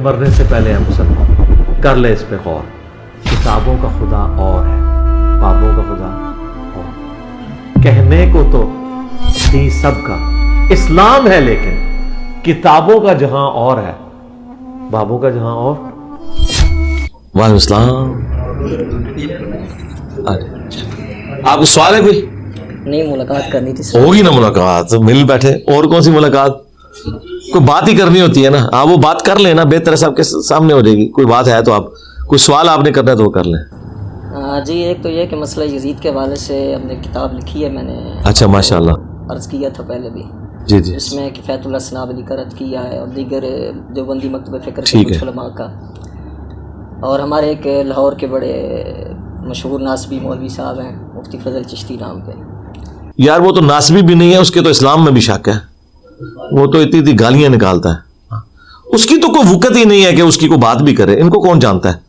मरने से पहले है मुसलमान, कर ले इस पे गौर। किताबों का खुदा और है, बाबों का खुदा और। कहने को तो दी सबका इस्लाम है, लेकिन किताबों का जहां और है, बाबों का जहां और। वालेकुम सलाम। आपको सवाल है कोई? नहीं, मुलाकात करनी थी। होगी ना मुलाकात, मिल बैठे। और कौन सी मुलाकात? कोई बात ही करनी होती है ना। आप वो बात कर लेना, बेहतर है सबके सामने हो जाएगी। कोई बात है तो आप, कोई सवाल आपने करना है तो वो कर लें। जी, एक तो ये कि मसला यजीद के हवाले से हमने किताब लिखी है, मैंने। अच्छा, माशाल्लाह। अर्ज़ किया था पहले भी। जी जी। इसमें किफ़ायतुल्लाह सनाब अली का रद्द किया है और दीगर देवबंदी मकतब फ़िक्र ठीक के है। उलमा का। और हमारे एक लाहौर के बड़े मशहूर नासबी मौलवी साहब हैं, मुफ्ती फजल चिश्ती नाम के। यार वो तो नासबी भी नहीं है, उसके तो इस्लाम में भी शक है। वो तो इतनी गालियां निकालता है, उसकी तो कोई वुकत ही नहीं है कि उसकी कोई बात भी करे। इनको कौन जानता है?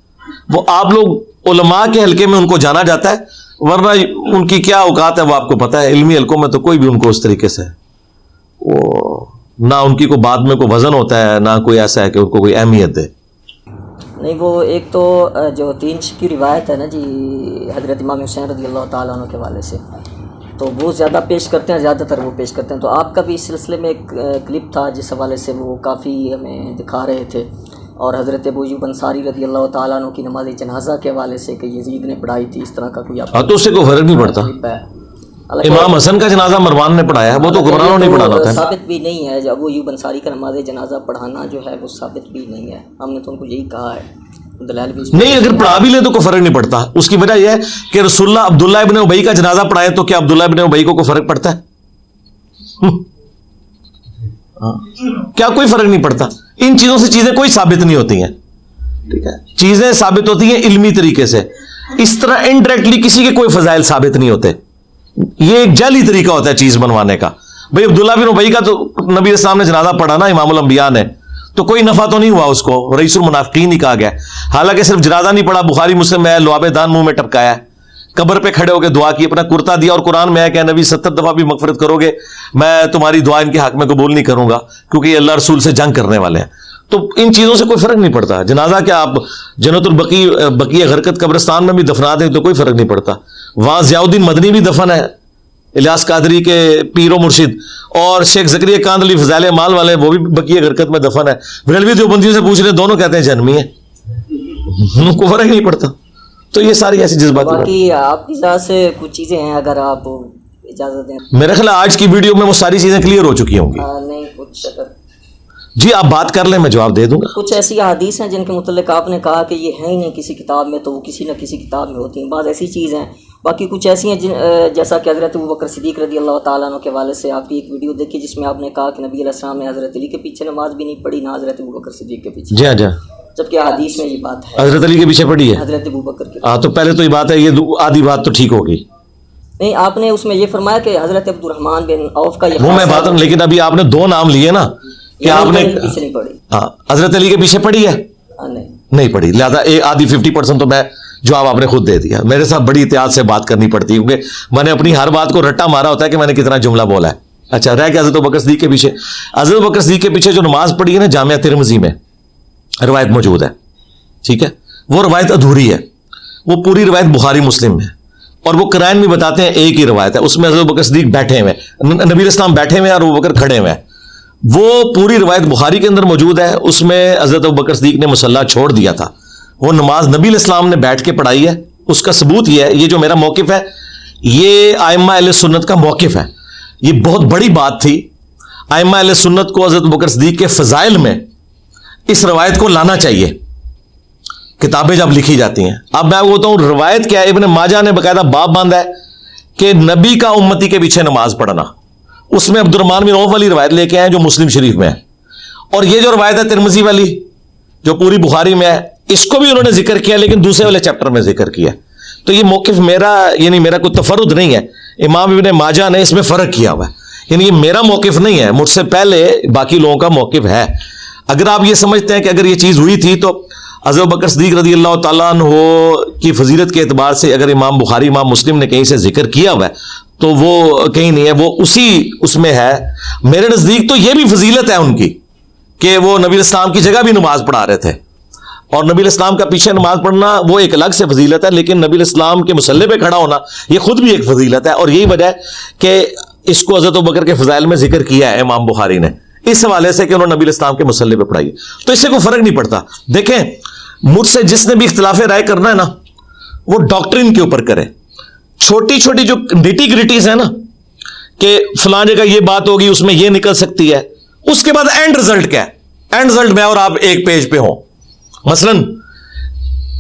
वो आप लोग उलमा के हल्के में उनको जाना जाता है, वरना उनकी क्या औकात है वो आपको पता है। इल्मी हल्कों में तो कोई भी उनको उस तरीके से, वो ना उनकी कोई बात में कोई वजन होता है, ना कोई ऐसा है कि उनको कोई अहमियत दे। नहीं, वो एक तो जो 3 की रिवायत है ना जी, हज़रत इमाम हुसैन रज़ी अल्लाह ताला अन्हु के हवाले से, तो वो ज़्यादा पेश करते हैं, ज़्यादातर वो पेश करते हैं। तो आपका भी इस सिलसिले में एक क्लिप था जिस हवाले से वो काफ़ी हमें दिखा रहे थे, और हज़रत अबू अय्यूब अंसारी रज़ी अल्लाह ताला अन्हु की नमाज जनाजा के हवाले से कि यजीद ने पढ़ाई थी, इस तरह का कोई आप। तो उससे कोई फर्क नहीं पड़ता। इमाम हसन का जनाजा मरवान ने पढ़ाया है, वो तो हुक्मरानों ने पढ़ाना था। साबित भी नहीं है, जब अबू अय्यूब अंसारी का नमाज जनाजा पढ़ाना जो है वो साबित भी नहीं है। हमने तो उनको यही कहा है, दलाल भी नहीं, अगर पढ़ा भी ले तो कोई फर्क नहीं पड़ता। उसकी वजह यह है कि रसूलुल्लाह अब्दुल्लाह इब्न उबई का जनाजा पढ़ाए, तो क्या अब्दुल्लाह इब्न उबई को कोई फर्क पड़ता है? क्या कोई फर्क नहीं पड़ता। इन चीजों से चीजें कोई साबित नहीं होती हैं, ठीक है। चीजें साबित होती हैं इल्मी तरीके से। इस तरह इनडायरेक्टली किसी के कोई फजाइल साबित नहीं होते। ये एक जाली तरीका होता है चीज बनवाने का। भाई अब्दुल्लाह बिन उबई का तो नबी इस्लाम ने जनाजा पढ़ा ना, इमामुल अंबिया ने, तो कोई नफा तो नहीं हुआ उसको, रईसुल मुनाफिकीन ही कहा गया। हालांकि सिर्फ जनाजा नहीं पढ़ा, बुखारी मुस्लिम में है, लुआबे दान मुंह में टपकाया है, कब्र पे खड़े होकर दुआ की, अपना कुर्ता दिया, और कुरान में है कि नबी 70 दफा भी मगफरत करोगे, मैं तुम्हारी दुआ इनके हक में कबूल नहीं करूंगा, क्योंकि ये अल्लाह रसूल से जंग करने वाले हैं। तो इन चीजों से कोई फर्क नहीं पड़ता। जनाजा क्या आप जन्नतुल बकी गरकत कब्रिस्तान में भी दफना दें तो कोई फर्क नहीं पड़ता। वहां ज़ियाउद्दीन मदनी भी दफन है, इलियास कादरी के पीरो मुर्शिद, और शेख ज़करिया कांदली फज़ाइल माल वाले, वो भी बकी गरकत में दफन है। बरेलवी देवबंदियों से पूछ रहे, दोनों कहते हैं जन्मी है, उनको फर्क नहीं पड़ता। तो ये सारी ऐसी जज्बात। बाकी आपकी इजाज़त से कुछ चीज़ें हैं, अगर आप इजाज़त दें। मेरा ख्याल आज की वीडियो में वो सारी चीजें क्लियर हो चुकी होंगी। नहीं, कुछ अगर जी आप बात कर लें, मैं जवाब दे दूंगा। कुछ ऐसी हदीस हैं जिनके मुतल्लिक आपने कहा कि ये है ही नहीं किसी किताब में, तो वो किसी न किसी किताब में होती हैं। बात ऐसी चीज़ हैं। बाकी कुछ ऐसी हैं जैसा कि हज़रत अबू बकर सिद्दीक़ रज़ी अल्लाह ताला अन्हु के हवाले से आपकी एक वीडियो देखी, जिसमें आपने कहा कि नबी अलैहि सलाम ने हज़रत अली के पीछे नमाज भी नहीं पढ़ी, ना हज़रत अबू बकर सिद्दीक़ के पीछे। जी हाँ, जबकि हदीस में ये बात है हज़रत अली के पीछे पढ़ी है, हज़रत अबू बकर के। हाँ, तो पहले तो ये बात है, ये आधी बात तो ठीक होगी। नहीं, आपने उसमें ये फरमाया कि हज़रत अब्दुर्रहमान बिन औफ का वो मैं बात, लेकिन अभी आपने 2 नाम लिए ना कि आपने पीछे नहीं पढ़ी। हाँ, हज़रत अली के पीछे पढ़ी है, नहीं पढ़ी, लिहाजा आधी 50% तो मैं जवाब आपने खुद दे दिया। मेरे साथ बड़ी एहतियात से बात करनी पड़ती है, क्योंकि मैंने अपनी हर बात को रट्टा मारा होता है कि मैंने कितना जुमला बोला है। अच्छा, रह गया हज़रत बकर सिद्दीक़ के पीछे। हज़रत बकर सिद्दीक़ के पीछे जो नमाज पढ़ी है ना, जामिया तिरमिज़ी में रवायत मौजूद है, ठीक है। वो रवायत अधूरी है, वो पूरी रवायत बुखारी मुस्लिम में, और वो कराइन भी बताते हैं एक ही रवायत है। उसमें हज़रत बकर सिद्दीक़ बैठे हुए, नबी इस्लाम बैठे हुए और अबू बकर खड़े हुए हैं। वो पूरी रवायत बुखारी के अंदर मौजूद है। उसमें हज़रत अबू बकर सिद्दीक़ ने मुसल्ला छोड़ दिया था, वो नमाज नबी इस्लाम ने बैठ के पढ़ाई है। उसका सबूत यह है, ये जो मेरा मौक़िफ़ है, ये आइम्मा अहले सुन्नत का मौक़िफ़ है। ये बहुत बड़ी बात थी आइम्मा अहले सुन्नत को हज़रत बकर सिद्दीक़ के फ़ज़ाइल में इस रवायत को लाना चाहिए, किताबें जब लिखी जाती हैं। अब मैं बोलता हूं रवायत क्या है। इब्न माजा ने बकायदा बाब बांधा है कि नबी का उम्मती के पीछे नमाज पढ़ना। उसमें अब्दुर्रहमान बिन औफ वाली रवायत लेके आए जो मुस्लिम शरीफ में है, और ये जो रवायत है तिरमिज़ी वाली जो पूरी बुखारी में है, इसको भी उन्होंने जिक्र किया, लेकिन दूसरे वाले चैप्टर में जिक्र किया। तो ये मौक़िफ़ मेरा, यानी मेरा कोई तफर्रुद नहीं है, इमाम इब्न माजा ने इसमें फ़र्क किया हुआ है, यानी ये मेरा मौक़िफ़ नहीं है, मुझसे पहले बाकी लोगों का मौक़िफ़ है। अगर आप ये समझते हैं कि अगर ये चीज़ हुई थी, तो हज़रत बकर सिद्दीक़ रज़ी अल्लाह ताला अन्हु की फजीलत के एतबार से अगर इमाम बुखारी इमाम मुस्लिम ने कहीं से जिक्र किया हुआ है, तो वो कहीं नहीं है, वो उसमें है। मेरे नज़दीक तो ये भी फजीलत है उनकी कि वो नबी इस्लाम की जगह भी नमाज पढ़ा रहे थे, और नबी इस्लाम का पीछे नमाज पढ़ना वो एक अलग से फजीलत है, लेकिन नबी इस्लाम के मुसल्ले पे खड़ा होना ये खुद भी एक फजीलत है। और यही वजह है कि इसको हज़रत अबू बकर के फजाइल में जिक्र किया है इमाम बुखारी ने, इस हवाले से कि उन्होंने नबी इस्लाम के मुसल्ले पे पढ़ाई। तो इससे कोई फर्क नहीं पड़ता। देखें, मुझसे जिसने भी इख्तिलाफ राय करना है ना, वो डॉक्ट्रिन के ऊपर करे। छोटी छोटी जो निटी ग्रिटीज है ना, कि फलां जगह ये बात होगी, उसमें ये निकल सकती है, उसके बाद एंड रिजल्ट क्या है, एंड रिजल्ट मैं और आप एक पेज पे हो। मसलन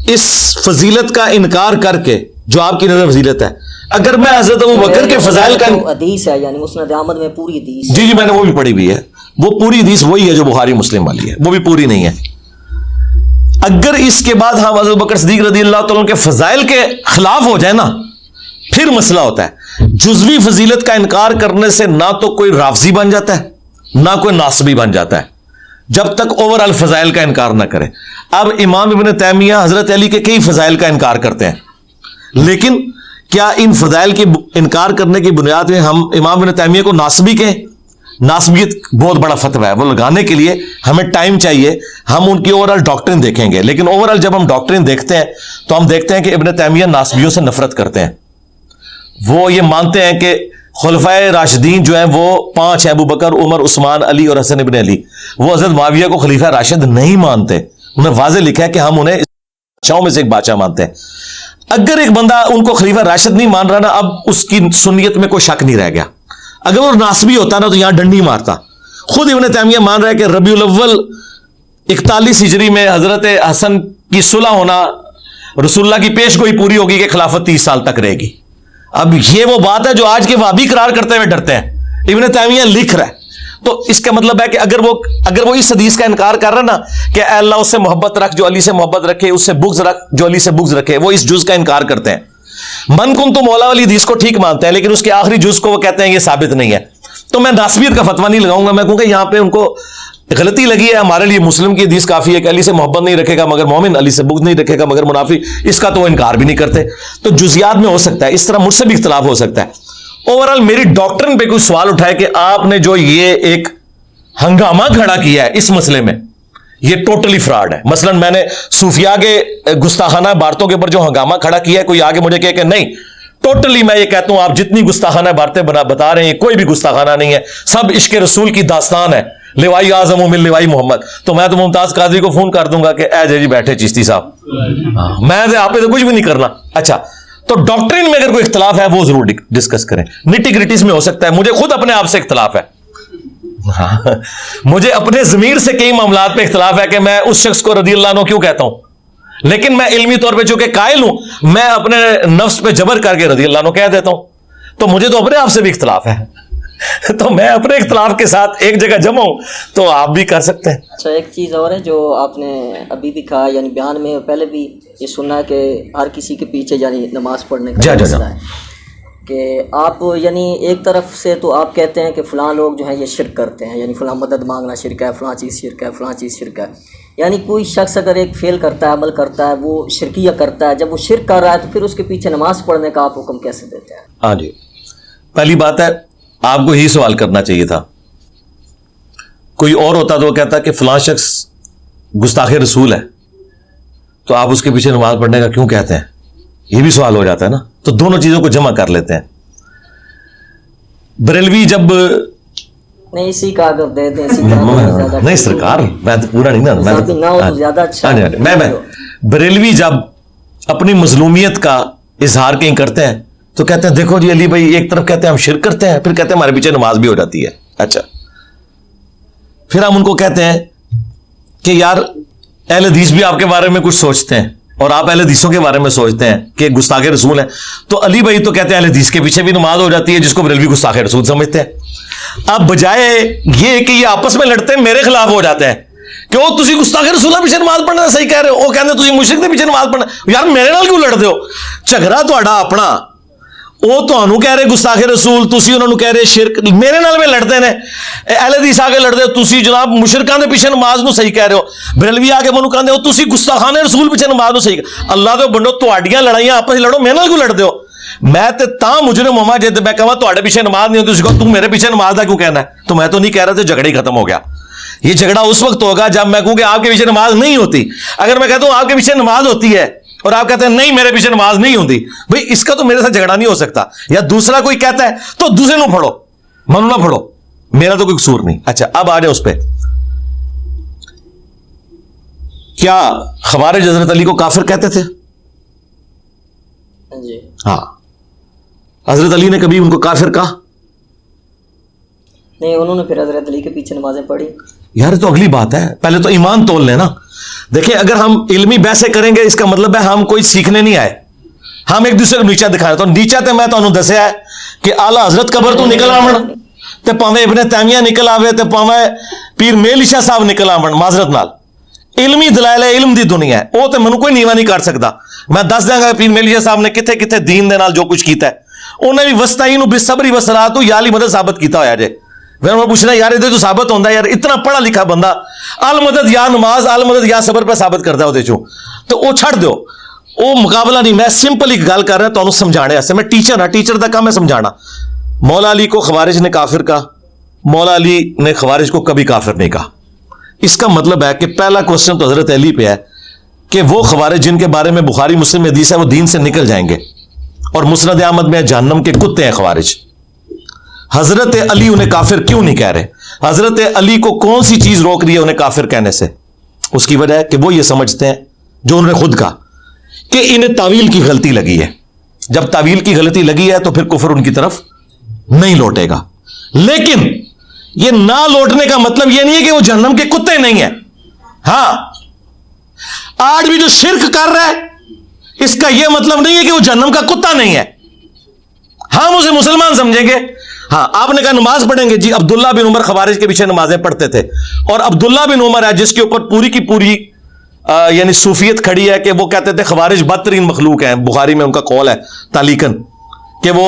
इस फजीलत का इनकार करके जो आपकी नजर फजीलत है, अगर मैं हजरत अबू बकर के फजाइल का हदीस है, यानी मुस्नद अहमद में पूरी हदीस, जी मैंने वो भी पढ़ी हुई है, वो पूरी हदीस वही है जो बुखारी मुस्लिम वाली है, वो भी पूरी नहीं है। अगर इसके बाद हम हजरत बकर सिद्दीक रज़ियल्लाहु तआला अन्हु के फजाइल के खिलाफ हो जाए ना, फिर मसला होता है। जुज़वी फजीलत का इनकार करने से ना तो कोई राफजी बन जाता है, ना कोई नासबी बन जाता है, जब तक ओवरऑल फजाइल का इनकार ना करे। अब इमाम इब्न तैमिया हजरत अली के कई फजाइल का इनकार करते हैं, लेकिन क्या इन फजाइल के इनकार करने की बुनियाद में हम इमाम इब्न तैमिया को नासबी कहें? नासबियत बहुत बड़ा फतवा है, वो लगाने के लिए हमें टाइम चाहिए। हम उनकी ओवरऑल डॉक्ट्रिन देखेंगे, लेकिन ओवरऑल जब हम डॉक्ट्रिन देखते हैं तो हम देखते हैं कि इब्न तैमिया नासबियों से नफरत करते हैं। वो ये मानते हैं कि खुलफाए राशिदीन जो है वो 5 हैं, अबू बकर, उमर, उस्मान, अली और हसन इब्न अली। वो हजरत मुआविया को खलीफा राशिद नहीं मानते। उन्हें वाज़ेह लिखा है कि हम उन्हें बादशाहों में से एक बादशाह मानते हैं। अगर एक बंदा उनको खलीफा राशिद नहीं मान रहा ना, अब उसकी सुन्नियत में कोई शक नहीं रह गया। अगर वो नासबी होता ना तो यहां डंडी मारता। खुद इब्न तैमिया मान रहा है कि रबीउल अव्वल 41 हिजरी में हजरत हसन की सुलह होना, रसूलुल्लाह की पेशगोई पूरी होगी कि खिलाफत 30 साल तक रहेगी। अब ये वो बात है जो आज के वहाबी करार करते हुए डरते हैं। इब्न तैमिया लिख रहा है, तो इसका मतलब है कि अगर वो इस हदीस का इनकार कर रहा है ना कि अल्लाह उससे मोहब्बत रख जो अली से मोहब्बत रखे, उससे बुग़्ज़ रख जो अली से बुग़्ज़ रखे, वो इस जुज़ का इनकार करते हैं। मन कुन तो मौला वाली हदीस को ठीक मानते हैं, लेकिन उसके आखिरी जुज़ को वो कहते हैं ये साबित नहीं है। तो मैं नासबियत का फतवा नहीं लगाऊंगा, मैं कहूंगा यहां पे उनको गलती लगी है। हमारे लिए मुस्लिम की हदीस काफी है कि अली से मोहब्बत नहीं रखेगा मगर मोमिन, अली से बुग़्ज़ नहीं रखेगा मगर मुनाफिक, इसका तो वो इनकार भी नहीं करते। तो जुज़ियात में हो सकता है, इस तरह मुझसे भी इख्तिलाफ हो सकता है। ओवरऑल मेरी डॉक्ट्रिन पे कोई सवाल उठाए कि आपने जो ये एक हंगामा खड़ा किया है इस मसले में, ये टोटली फ्रॉड है। मसलन मैंने सूफिया के गुस्ताखाना बातों के ऊपर जो हंगामा खड़ा किया है, कोई आगे मुझे कहे कि नहीं, टोटली मैं ये कहता हूं आप जितनी गुस्ताखाना बातें बता रहे हैं कोई भी गुस्ताखाना नहीं है, सब इश्क रसूल की दास्तान है, लिवाई आज़म मिल लिवाई मोहम्मद। तो मैं तो मुमताज कादरी को फोन कर दूंगा कि ऐ जी बैठे चिश्ती साहब, मैं तो आप पे तो कुछ भी नहीं करना। अच्छा, तो डॉक्ट्रिन में अगर कोई इख्तिलाफ है वो जरूर डिस्कस करें। निटी ग्रिटीज में हो सकता है, मुझे खुद अपने आप से इख्तिलाफ है। हाँ, मुझे अपने ज़मीर से कई मामलात पे इख्तिलाफ है कि मैं उस शख्स को रज़ियल्लाहु अन्हु क्यों कहता हूं, लेकिन मैं इल्मी तौर पे चूंकि कायल हूं, मैं अपने नफ्स पे जबर करके रज़ियल्लाहु अन्हु कह देता हूं। तो मुझे तो अपने आप से भी इख्तिलाफ है। तो मैं अपने इख्तिलाफ के साथ एक जगह जमा हूं, तो आप भी कर सकते हैं। अच्छा, एक चीज़ और है जो आपने अभी भी कहा, यानी बयान में पहले भी ये सुना है कि हर किसी के पीछे यानी नमाज पढ़ने का मसला है कि आप यानी एक तरफ से तो आप कहते हैं कि फ़लाँ लोग जो हैं ये शिरक करते हैं, यानी फ़लाँ मदद मांगना शिरक है, फ़लाँ चीज़ शिरक है, फ़लाँ चीज़ शिरक है। यानी कोई शख्स अगर एक फेल करता है, अमल करता है, वो शिरकिया करता है, जब वो शिरक कर रहा है तो फिर उसके पीछे नमाज पढ़ने का आप हुक्म कैसे देते हैं? हाँ जी, पहली बात है आपको ही सवाल करना चाहिए था। कोई और होता तो वो कहता कि फ़लाँ शख्स गुस्ताखे रसूल है, तो आप उसके पीछे नमाज पढ़ने का क्यों कहते हैं, ये भी सवाल हो जाता है ना। तो दोनों चीजों को जमा कर लेते हैं। बरेलवी जब नहीं इसी का अगर दे दें, नहीं सरकार, मैं तो पूरा नहीं ना, मैं तो ज्यादा अच्छा। मैं बरेलवी जब अपनी मजलूमियत का इजहार कहीं करते हैं तो कहते हैं देखो जी अली भाई, एक तरफ कहते हैं हम शिरक करते हैं, फिर कहते हैं हमारे पीछे नमाज भी हो जाती है। अच्छा, फिर हम उनको कहते हैं कि यार अहले हदीस भी आपके बारे में कुछ सोचते हैं और आप अहले हदीसों के बारे में सोचते हैं कि गुस्ताखे रसूल हैं, तो अली भाई तो कहते हैं अहले हदीस के पीछे भी नमाज हो जाती है, जिसको बरेलवी गुस्ताखे रसूल समझते हैं। अब बजाय ये कि ये आपस में लड़ते हैं, मेरे खिलाफ हो जाते हैं कि वो तुसी गुस्ताखे रसूल पीछे नमाज पढ़ना सही कह रहे हो, वो कहते तुसी मुशरिक के पीछे नमाज पढ़ना। यार मेरे नाल क्यों लड़ते हो? झगड़ा तुहाडा अपना, वो ਤੁਹਾਨੂੰ कह रहे गुस्ताखे रसूल, तुसी उन्होंने कह रहे शिरक, मेरे नाल में लड़ते ने। अहले हदीस आके लड़ते हो, तुसी जनाब मुशरिकां दे पीछे नमाज नूं सही कह रहे हो, बरेलवी आके मैनूं कहंदे हो तुसी गुस्ताखाने रसूल पीछे नमाज नूं सही। अल्लाह दे बंदो, तुहाडीआं लड़ाइयां आपस लड़ो, मेरे नाल क्यों लड़दे हो? मैं ते तां मुजरिम होवां जे मैं कहां तुहाडे पीछे नमाज नहीं होती, तुसी कहो तू मेरे पीछे नमाज दा क्यों कहना है, तो मैं तो नहीं कह रहा, तो झगड़ा ही खत्म हो गया। ये झगड़ा उस वक्त होगा जब मैं कहूं कि आपके पीछे नमाज नहीं होती। अगर मैं कहता हूं आपके पीछे नमाज होती है और आप कहते हैं नहीं मेरे पीछे नमाज नहीं होती, भाई इसका तो मेरे साथ झगड़ा नहीं हो सकता। या दूसरा कोई कहता है तो दूसरे को पढ़ो, मनु ना पढ़ो, मेरा तो कोई कसूर नहीं। अच्छा, अब आ जाए उस पर, क्या खवारिज हजरत अली को काफिर कहते थे? जी हाँ, हजरत अली ने कभी उनको काफिर कहा? नहीं, उन्होंने फिर हजरत अली के पीछे नमाजें पढ़ी। यार तो अगली बात है, पहले तो ईमान तोल लेना। देखिए, अगर हम इल्मी बहसें करेंगे इसका मतलब है हम कोई सीखने नहीं आए, हम एक दूसरे को नीचा दिखाए। तो नीचा तो मैं तुहानू दसिया है कि आला हजरत कबर तो निकल आवन, ते भावें इब्ने तैमिया निकल आवे, ते भावें पीर मेहली शाह साहब निकल आवन, माजरत नाल इल्मी दलाइल है, इल्म दी दुनिया है, वो तो मैनू कोई नीवा नहीं कर सकता। मैं दस देंगा पीर मेहली शाह साहब ने किथे किथे दीन दे नाल जो कुछ किया है, उन्हें भी वस्ताइन बिसबरी वसरात याली मदद साबित किया होया जे। फिर मैं पूछना यार ये तो साबित होता है यार, इतना पढ़ा लिखा बंदा अल मदद या नमाज अल मदद या सबर पर साबित करता है, तो वो छड़ दो, वो मुकाबला नहीं। मैं सिंपल एक गल कर रहा तुहानू समझाने वास्ते, मैं टीचर हाँ, टीचर का काम है समझाना। मौला अली को खवारिज ने काफिर कहा, मौला अली ने खवारिज को कभी काफिर नहीं कहा। इसका मतलब है कि पहला क्वेश्चन तो हजरत अली पे है कि वो खवारिज जिनके बारे में बुखारी मुस्लिम में हदीस है वो दीन से निकल जाएंगे, और मुस्नद अहमद में जहन्नम के कुत्ते हैं खवारिज। हजरत अली उन्हें काफिर क्यों नहीं कह रहे? हजरत अली को कौन सी चीज रोक रही है उन्हें काफिर कहने से? उसकी वजह है कि वो ये समझते हैं, जो उन्होंने खुद कहा, कि इन्हें तावील की गलती लगी है। जब तावील की गलती लगी है तो फिर कुफर उनकी तरफ नहीं लौटेगा। लेकिन ये ना लौटने का मतलब यह नहीं है कि वो जहन्नम के कुत्ते नहीं है। हां, आज भी जो शिर्क कर रहा है इसका यह मतलब नहीं है कि वो जहन्नम का कुत्ता नहीं है। हम उसे मुसलमान समझेंगे। हाँ, आपने कहा नमाज पढ़ेंगे जी, अब्दुल्ला बिन उमर खवारिज के पीछे नमाजें पढ़ते थे, और अब्दुल्ला बिन उमर है जिसके ऊपर पूरी की पूरी यानी सूफियत खड़ी है कि वो कहते थे खवारिज बदतरीन मखलूक हैं। बुखारी में उनका कौल है तालीकन कि वो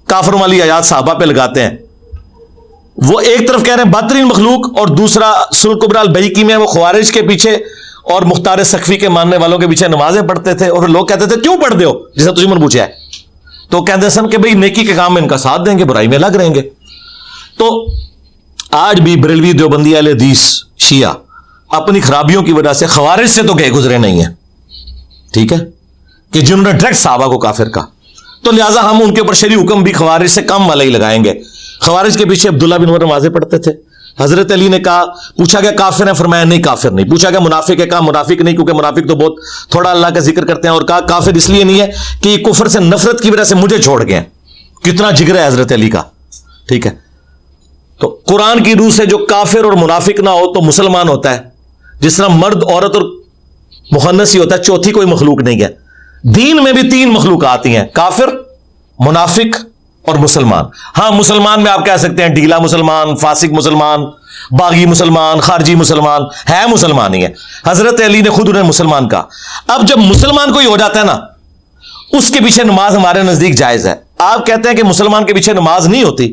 काफरों वाली आयात साहबा पे लगाते हैं। वो एक तरफ कह रहे हैं बदतरीन मखलूक, और दूसरा सुन कुबरा अल बैकी में वो खवारिज के पीछे और मुख्तार सखफी के मानने वालों के पीछे नमाजें पढ़ते थे। और लोग कहते थे क्यों पढ़ते हो, जिसे तुझे मन पूछा है, तो कहते सन कि भाई नेकी के काम में इनका साथ देंगे, बुराई में लग रहेंगे। तो आज भी बरेलवी देवबंदी अहले हदीस शिया अपनी खराबियों की वजह से खवारिज से तो गए गुजरे नहीं है, ठीक है, कि जिन्होंने डायरेक्ट साहबा को काफिर कहा। तो लिहाजा हम उनके ऊपर शरीय हुक्म भी खवारिज से कम वाला ही लगाएंगे। खवारिज के पीछे अब्दुल्ला बिन उमर नमाजें पढ़ते थे। हजरत अली ने कहा, पूछा गया काफिर है, फरमाया नहीं काफिर नहीं। पूछा गया मुनाफिक है, कहा मुनाफिक नहीं, क्योंकि मुनाफिक तो बहुत थोड़ा अल्लाह का जिक्र करते हैं। और कहा काफिर इसलिए नहीं है कि कुफर से नफरत की वजह से मुझे छोड़ गए। कितना जिक्र है हजरत अली का, ठीक है। तो कुरान की रूह से जो काफिर और मुनाफिक ना हो तो मुसलमान होता है। जिस तरह मर्द औरत और मुहन्नस ही होता है, चौथी कोई मखलूक नहीं है। दीन में भी तीन मखलूक आती हैं, काफिर, मुनाफिक और मुसलमान। हां, मुसलमान में आप कह सकते हैं ढीला मुसलमान, फासिक मुसलमान, बागी मुसलमान, खारजी मुसलमान, है मुसलमान ही है। हजरत अली ने खुद उन्हें मुसलमान कहा। अब जब मुसलमान कोई हो जाता है ना, उसके पीछे नमाज हमारे नजदीक जायज है। आप कहते हैं कि मुसलमान के पीछे नमाज नहीं होती,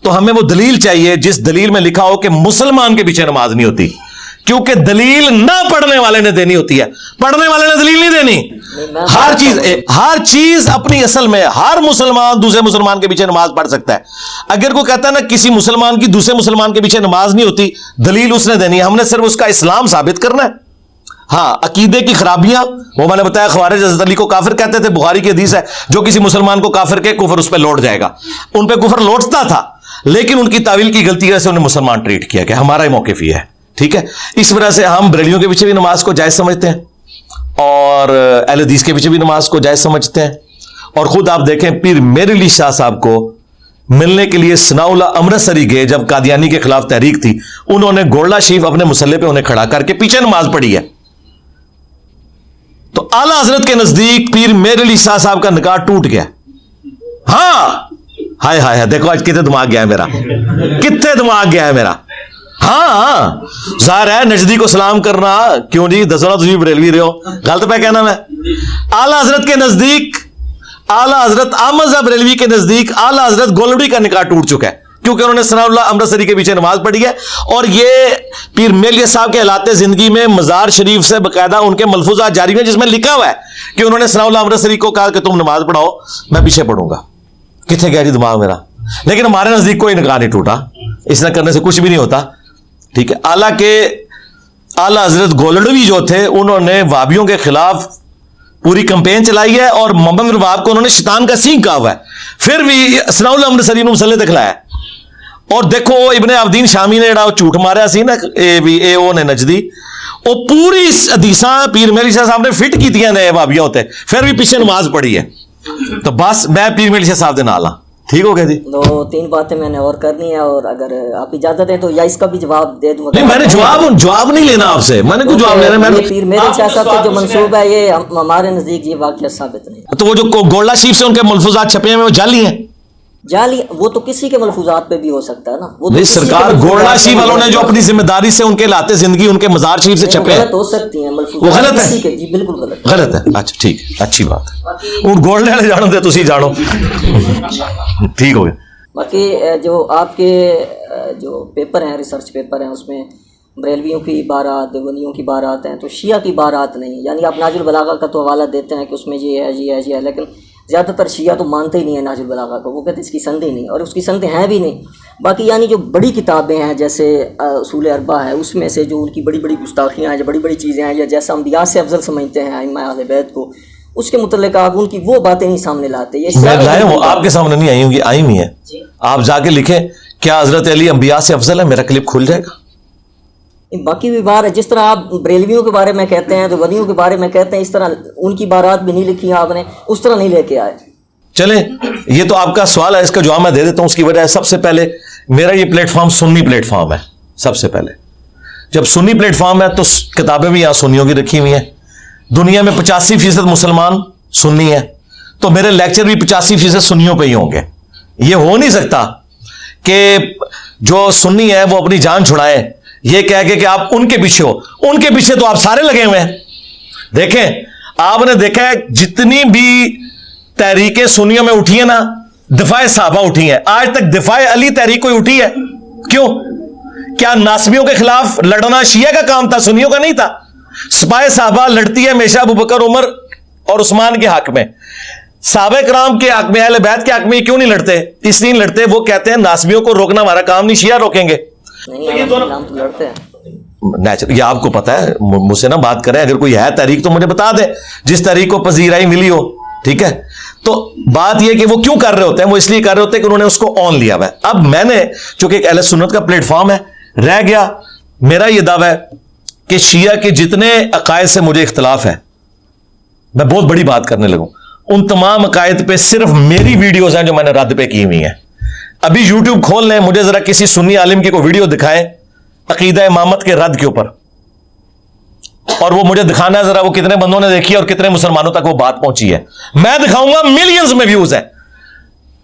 तो हमें वो दलील चाहिए जिस दलील में लिखा हो कि मुसलमान के पीछे नमाज नहीं होती, क्योंकि दलील ना पढ़ने वाले ने देनी होती है, पढ़ने वाले ने दलील नहीं देनी। हर चीज अपनी असल में हर मुसलमान दूसरे मुसलमान के पीछे नमाज पढ़ सकता है। अगर कोई कहता है ना किसी मुसलमान की दूसरे मुसलमान के पीछे नमाज नहीं होती, दलील उसने देनी है, हमने सिर्फ उसका इस्लाम साबित करना है। हाँ, अकीदे की खराबियां, वो मैंने बताया खवारिज हज़रत अली को काफिर कहते थे। बुखारी की हदीस है, जो किसी मुसलमान को काफिर के कुफर उस पर लौट जाएगा। उन पर कुफर लौटता था, लेकिन उनकी तावील की गलती से उन्हें मुसलमान ट्रीट किया गया। हमारा ही मौक़िफ़ ये है, ठीक है। इस वजह से हम बरेलियों के पीछे भी नमाज को जायज समझते हैं, और अहले हदीस के पीछे भी नमाज को जायज समझते हैं। और खुद आप देखें, पीर मेहली शाह साहब को मिलने के लिए सनाउल्लाह अमृतसरी गए जब कादियानी के खिलाफ तहरीक थी। उन्होंने गोल्डा शरीफ अपने मुसल्ले पे उन्हें खड़ा करके पीछे नमाज पढ़ी है। तो आला हजरत के नजदीक पीर मेहली शाह साहब का निकाह टूट गया। हाँ, हाय हाय, देखो आज कितने दिमाग गया है मेरा, कितने दिमाग गया है मेरा। हाँ, जाहिर है नजदी को सलाम करना क्यों जी, दसो तुझी बरेलवी रहे हो, गलत पे कहना मैं। आला हजरत के नजदीक, आला हजरत अहमद बरेलवी के नजदीक आला हजरत गोलवड़ी का निकाह टूट चुका है, क्योंकि उन्होंने सनाउल्लाह अमृतसरी के पीछे नमाज पढ़ी है। और ये पीर मेहली साहब के हालात जिंदगी में मजार शरीफ से बाकायदा उनके मलफूजात जारी हैं, जिसमें लिखा हुआ है कि उन्होंने सनाउल्लाह अमृतसरी को कहा कि तुम नमाज पढ़ाओ, मैं पीछे पढ़ूंगा। कितने गहरी दिमाग मेरा। लेकिन हमारे नजदीक कोई निकाह नहीं टूटा, इसने करने से कुछ भी नहीं होता। ठीक है। आला हजरत गोलडवी जो थे उन्होंने वाबियों के खिलाफ पूरी कैंपेन चलाई है और मोहम्मद बिन वहाब को उन्होंने शैतान का सींग कहा हुआ है, फिर भी सनाउल अमृतसरी ने मसले दिखलाया। और देखो इब्ने अब्दीन शामी ने जड़ा झूठ मारिया सी ना ओ ने नजदी, वो पूरी हदीसां पीर मेहली शाह साहब ने फिट कीतियां ने वाबियां होते, फिर भी पीछे नमाज पढ़ी है। तो बस मैं पीर मेहली शाह साहब के नाल हाँ। ठीक हो गया जी। 2-3 बातें मैंने और करनी है, और अगर आप इजाजत दें तो या इसका भी जवाब दे दूंगा। नहीं, मैंने जवाब नहीं लेना आपसे, मैंने कुछ जवाब लेना। मैंने पीर मेहली शाह साहब का जो मंसूब है ये हमारे नजदीक ये वाकया साबित नहीं। तो वो जो गोल्डा शरीफ से उनके मलफूजात छपे हैं वो जाली हैं। जाली वो तो किसी के मलफूजात पे भी हो सकता है ना। वो नहीं, सरकार गोल्डा शरीफ वालों ने जो अपनी जिम्मेदारी से उनके लाते जिंदगी उनके मजार शरीफ से छपे गलत हो सकती है, वो गलत है जी, बिल्कुल गलत है। अच्छा ठीक है, अच्छी बात है। उन गोल्ड वाले जानो दे, तुसी जानो। ठीक हो गया। बाकी जो आपके जो पेपर हैं, रिसर्च पेपर हैं, उसमें बरेलवियों की बारात, देवबंदियों की बारात हैं, तो शिया की बारात नहीं। यानी आप नाजुल बलागा का तो हवाला देते हैं कि उसमें ये है, ये है, ये है, लेकिन ज़्यादातर शिया तो मानते ही नहीं है नाजुल बलागा को। वो कहते इसकी संदें ही नहीं, और उसकी संदें हैं भी नहीं। बाकी यानी जो बड़ी किताबें हैं जैसे उसूल अरबा है, उसमें से जो उनकी बड़ी बड़ी गुस्ताखियाँ हैं, जो बड़ी बड़ी चीज़ें हैं, या जैसा अंबिया से अफजल समझते हैं इमाम अहले बैत को, उसके मुतल्लिक़ आप उनकी वो बातें नहीं सामने लाते। ये लाए हो आपके सामने नहीं आई होंगी, आई हुई है। आप जाके लिखें क्या हजरत अली अंबिया से अफजल है, मेरा क्लिप खुल जाएगा। बाकी भी बार है, जिस तरह आप बरेलवियों के बारे में कहते हैं, तो वलियों के बारे में कहते हैं, इस तरह उनकी बारात भी नहीं लिखी आपने, उस तरह नहीं लेके आए। चले, ये तो आपका सवाल है, इसका जवाब मैं दे देता हूं। उसकी वजह है, सबसे पहले मेरा ये प्लेटफॉर्म सुन्नी प्लेटफॉर्म है। सबसे पहले जब सुन्नी प्लेटफॉर्म है तो किताबें भी यहां सुन्नियों की रखी हुई हैं। दुनिया में 85% मुसलमान सुन्नी है, तो मेरे लेक्चर भी 85% सुन्नियों पे ही होंगे। ये हो नहीं सकता कि जो सुन्नी है वो अपनी जान छुड़ाए ये कह के कि आप उनके पीछे हो। उनके पीछे तो आप सारे लगे हुए हैं। देखें, आपने देखा है जितनी भी तहरीकें सुन्नियों में उठी है ना, दिफाए साहबा उठी है। आज तक दिफाए अली तहरीक कोई उठी है? क्यों? क्या नासबियों के खिलाफ लड़ना शिया का काम था, सुन्नियों का नहीं था? सपाए साहबा लड़ती है हमेशा अबू बकर, उमर और उस्मान के हक में। साहबे कराम के हक में, अहले बैत के हक में क्यों नहीं लड़ते? इसलिए नहीं लड़ते, वो कहते हैं नासबियों को रोकना हमारा काम नहीं, शिया रोकेंगे। नहीं, तो लड़ते हैं नेचुरल। ये आपको पता है, मुझसे ना बात करें। अगर कोई है तहरीक तो मुझे बता दे जिस तहरीक को पजीराई मिली हो। ठीक है, तो बात यह कि वो क्यों कर रहे होते हैं, वो इसलिए कर रहे होते हैं कि उन्होंने उसको ऑन लिया हुआ है। अब मैंने, चूंकि एक अहले सुन्नत का प्लेटफॉर्म है, रह गया मेरा यह दावा है कि शिया के जितने अकायद से मुझे इख्तलाफ है, मैं बहुत बड़ी बात करने लगूं, उन तमाम अकायद पे सिर्फ मेरी वीडियोज हैं जो मैंने रद्द पे की हुई हैं। अभी यूट्यूब खोल लें, मुझे जरा किसी सुन्नी आलिम की कोई वीडियो दिखाएं अकीदा इमामत के रद्द के ऊपर, और वो मुझे दिखाना है जरा वो कितने बंदों ने देखी और कितने मुसलमानों तक वो बात पहुंची है। मैं दिखाऊंगा मिलियंस में व्यूज है।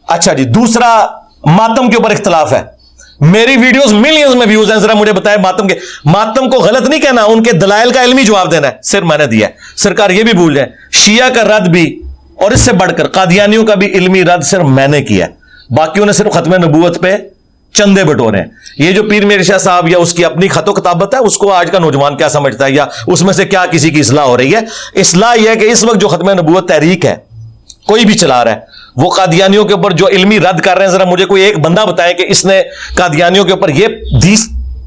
अच्छा जी, दूसरा मातम के ऊपर इख्तलाफ है, मेरी वीडियोस मिलियंस में व्यूज हैं। जरा मुझे बताएं मातम को गलत नहीं कहना, उनके दलाइल का इल्मी जवाब देना है, सिर्फ मैंने दिया है। सरकार ये भी भूल जाए, शिया का रद्द भी और इससे बढ़कर कादियानियों का भी इल्मी रद्द सिर्फ मैंने किया, बाकियों ने सिर्फ खत्म नबूवत पे चंदे बटोरे हैं। ये जो पीर मेहर शाह साहब या उसकी अपनी खतो किताबत है, उसको आज का नौजवान क्या समझता है, या उसमें से क्या किसी की इस्लाह हो रही है? इस्लाह यह है कि इस वक्त जो खत्म नबूवत तहरीक है कोई भी चला रहा है, वो कादियानियों के ऊपर जो इल्मी रद्द कर रहे हैं, जरा मुझे कोई एक बंदा बताए कि इसने कादियानियों के ऊपर ये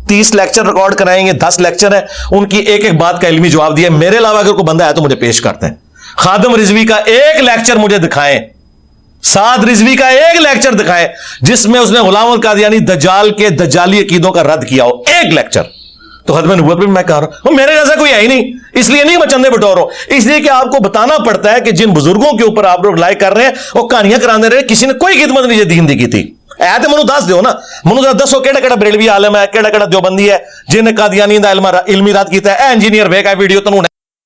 30 लेक्चर रिकॉर्ड कराएंगे, 10 लेक्चर है, उनकी एक एक बात का इल्मी जवाब दिया। मेरे अलावा अगर कोई बंदा है तो मुझे पेश करते हैं। खादम रिजवी का एक लेक्चर मुझे दिखाएं, साद रिजवी का एक लेक्चर दिखाएं जिसमें उसने गुलाम अल कादियानी दज्जाल के दज्जाली अकीदों का रद्द किया हो, एक लेक्चर। तो खत्म नबूवत में मैं कह रहा हूं मेरे जैसा कोई है ही नहीं, इसलिए नहीं मैं चंदे बटोर रहा हूं, इसलिए कि आपको बताना पड़ता है कि जिन बुजुर्गों के ऊपर आप लोग लाइक कर रहे हैं वो कहानियां कराने रहे, किसी ने कोई खिदमत नहीं दीन दी की थी। ऐ तो मनु दस दो ना, मनु जरा दसो केड़ा केड़ा बरेलवी आलम है, केड़ा केड़ा देवबंदी है जिन्हें कादियानी दा इल्मी रद्द किया है। इंजीनियर वेगा वीडियो तनु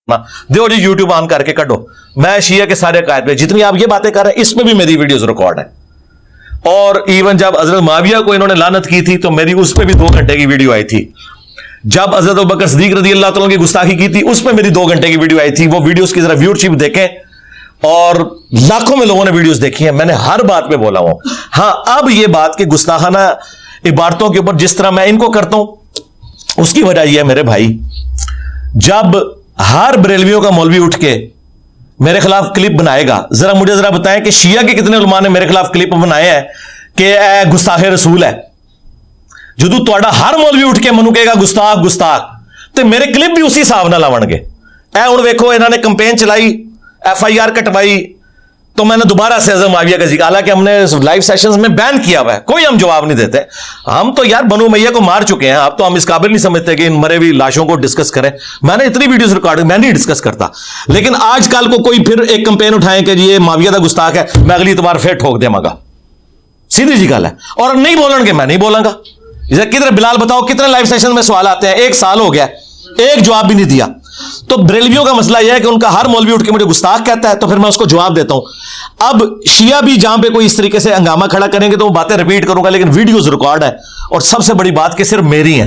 दो जी, यूट्यूब ऑन करके कटो। मैं शिया के सारे कायद पे जितनी आप ये बातें कर रहे हैं इसमें भी मेरी वीडियोस रिकॉर्ड है। और इवन जब हजरत माविया को इन्होंने लानत की थी तो मेरी उस पर भी 2 घंटे की वीडियो आई थी। जब हजरत अबू बकर सिद्दीक रज़ी अल्लाह तआला की गुस्ताखी की थी उसमें मेरी 2 घंटे की वीडियो आई थी। वो वीडियोस की जरा व्यूअरशिप देखें, और लाखों में लोगों ने वीडियोस देखी हैं, मैंने हर बात पे बोला हूं। हां, अब ये बात कि गुस्ताखाना इबारतों के ऊपर जिस तरह मैं इनको करता हूं, उसकी वजह यह है मेरे भाई, जब हर बरेलवियों का मौलवी उठ के मेरे खिलाफ क्लिप बनाएगा, जरा मुझे जरा बताएं कि शिया के कितने उलमा ने मेरे खिलाफ क्लिप बनाए हैं कि गुस्ताखे रसूल है। ਜਦੋਂ ਤੁਹਾਡਾ ਹਰ ਮੌਲਵੀ ਉੱਠ ਕੇ ਮੈਨੂੰ ਕਹੇਗਾ ਗੁਸਤਾਖ ਗੁਸਤਾਖ, ਤੇ ਮੇਰੇ ਕਲਿੱਪ ਵੀ ਉसी ਹਿਸਾਬ ਨਾਲ ਆਉਣਗੇ। ਇਹ ਹੁਣ ਵੇਖੋ, ਇਹਨਾਂ ਨੇ ਕੰਪੇਨ ਚलाई, FIR कटवाई, तो मैंने दोबारा से अजम माविया का जिक्र, हालांकि हमने लाइव सेशंस में बैन किया हुआ है, कोई हम जवाब नहीं देते। हम तो यार बनु मैया को मार चुके हैं, अब तो हम इस काबिल नहीं समझते कि इन मरे हुई लाशों को डिस्कस करें। मैंने इतनी वीडियोस रिकॉर्ड, मैं नहीं डिस्कस करता, लेकिन आजकल को कोई फिर एक कंपेन उठाए कि ये माविया का गुस्ताख है, मैं अगली इतवार फिर ठोक देवांगा, सीधी जी गल है। और नहीं बोलेंगे, मैं नहीं बोलांगा। किधर बिलाल बताओ, कितने लाइव सेशन में सवाल आते हैं, 1 साल हो गया, एक जवाब भी नहीं दिया। तो बरेलवियों का मसला यह है कि उनका हर मौलवी उठ के मुझे गुस्ताख कहता है, तो फिर मैं उसको जवाब देता हूं। अब शिया भी जहां पे कोई इस तरीके से हंगामा खड़ा करेंगे तो वो बातें रिपीट करूंगा, लेकिन वीडियोस रिकॉर्ड है। और सबसे बड़ी बात कि सिर्फ मेरी है,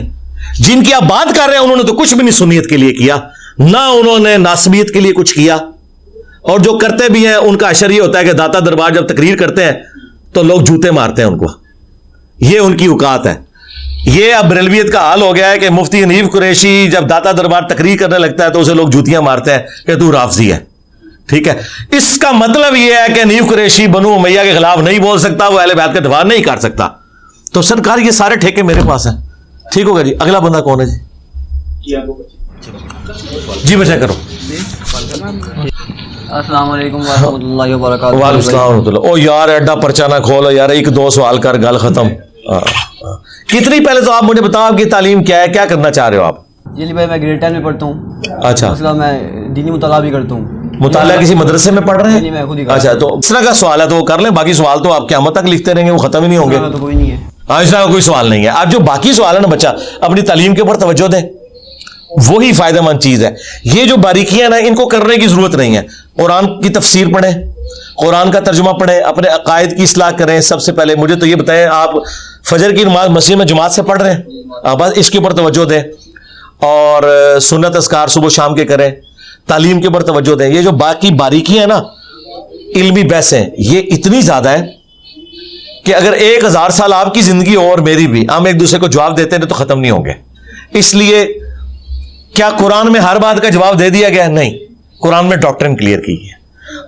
जिनकी आप बात कर रहे हैं उन्होंने तो कुछ भी नहीं सुन्नियत के लिए किया, ना उन्होंने नासबियत के लिए कुछ किया। और जो करते भी हैं उनका अशर ये होता है कि दाता दरबार जब तकरीर करते हैं तो लोग जूते मारते हैं उनको, ये उनकी औकात है। ये अब बरेलवियत का हाल हो गया है कि मुफ्ती हनीफ कुरैशी जब दाता दरबार तकरीर करने लगता है तो उसे लोग जूतियां मारते हैं कि तू राफजी है। ठीक है, इसका मतलब यह है कि हनीफ कुरैशी बनु उमैया के खिलाफ नहीं बोल सकता, वो अहले बैत का दफा नहीं कर सकता। तो सरकार ये सारे ठेके मेरे पास हैं। ठीक होगा जी, अगला बंदा कौन है जी? जी बचा करो। अस्सलाम वालेकुम वरहमतुल्लाहि वबरकातुहू। वालेकुम सलाम वरहमतुल्लाह। ओ यार एडा पर्चा ना खोलो यार, 1-2 सवाल कर, गल खत्म। कितनी पहले तो आप मुझे बताओ आपकी तालीम क्या है, क्या करना चाह रहे हो आप? जी भाई मैं ग्रेड 10 में पढ़ता हूँ। अच्छा, मैं दीनी मुताला भी करता हूँ। मुताला किसी मदरसे में पढ़ रहे हैं? मैं खुद ही। अच्छा, तो इस तरह का सवाल है तो वो कर लें, बाकी सवाल तो आप क़यामत तक लिखते रहेंगे, वो खत्म ही नहीं होंगे। तो कोई नहीं है। हाँ, इस तरह का कोई सवाल नहीं है। अब जो बाकी सवाल है ना, बच्चा अपनी तालीम के ऊपर तवज्जो दें, वही फायदेमंद चीज है। ये जो बारीकियां ना, इनको करने की जरूरत नहीं है। कुरान की तफसीर पढ़ें, कुरान का तर्जुमा पढ़ें, अपने अकायद की इस्लाह करें। सबसे पहले मुझे तो ये बताएं, आप फजर की नमाज मस्जिद में जमात से पढ़ रहे हैं? बस इसके ऊपर तवज्जो दें। और सुन्नत अस्कार सुबह शाम के करें, तालीम के ऊपर तवज्जो दें। ये जो बाकी बारीकियां हैं ना, इल्मी बहसें, ये इतनी ज्यादा है कि अगर 1000 साल आपकी जिंदगी हो और मेरी भी, हम एक दूसरे को जवाब देते हैं तो खत्म नहीं होंगे। इसलिए क्या कुरान में हर बात का जवाब दे दिया गया? नहीं, कुरान में डॉक्ट्रिन क्लियर की है।